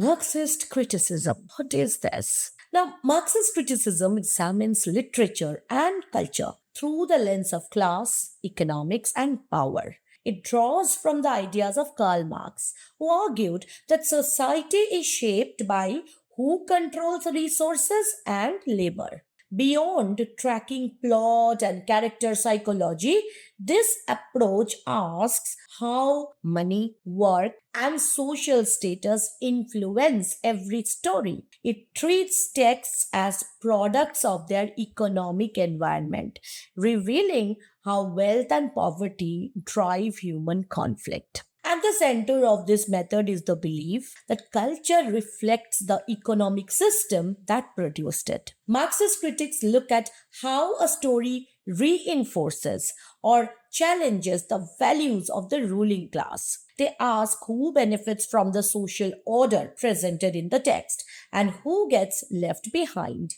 Marxist criticism. What is this? Now, Marxist criticism examines literature and culture through the lens of class, economics, and power. It draws from the ideas of Karl Marx, who argued that society is shaped by who controls resources and labor. Beyond tracking plot and character psychology, this approach asks how money, work, and social status influence every story. It treats texts as products of their economic environment, revealing how wealth and poverty drive human conflict. At the center of this method is the belief that culture reflects the economic system that produced it. Marxist critics look at how a story reinforces or challenges the values of the ruling class. They ask who benefits from the social order presented in the text and who gets left behind.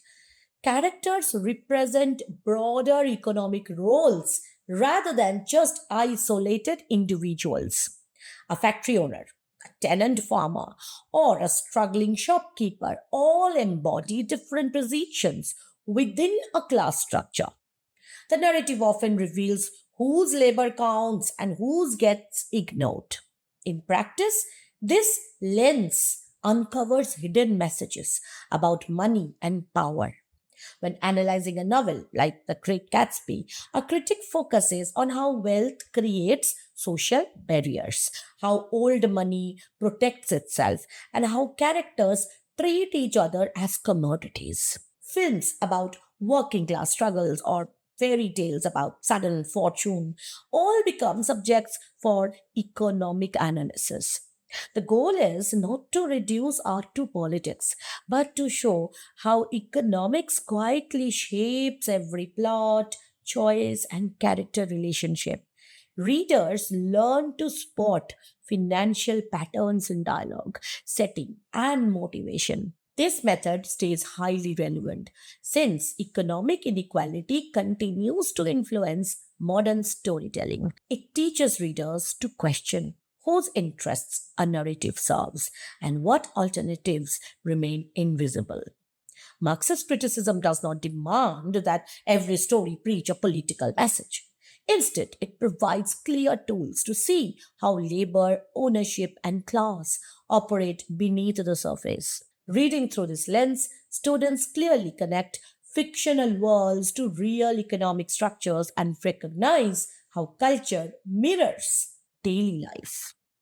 Characters represent broader economic roles rather than just isolated individuals. A factory owner, a tenant farmer, or a struggling shopkeeper all embody different positions within a class structure. The narrative often reveals whose labor counts and whose gets ignored. In practice, this lens uncovers hidden messages about money and power. When analyzing a novel like The Great Gatsby, a critic focuses on how wealth creates social barriers, how old money protects itself, and how characters treat each other as commodities. Films about working class struggles or fairy tales about sudden fortune all become subjects for economic analysis. The goal is not to reduce art to politics, but to show how economics quietly shapes every plot, choice, and character relationship. Readers learn to spot financial patterns in dialogue, setting, and motivation. This method stays highly relevant since economic inequality continues to influence modern storytelling. It teaches readers to question whose interests a narrative serves and what alternatives remain invisible. Marxist criticism does not demand that every story preach a political message. Instead, it provides clear tools to see how labor, ownership, and class operate beneath the surface. Reading through this lens, students clearly connect fictional worlds to real economic structures and recognize how culture mirrors daily life.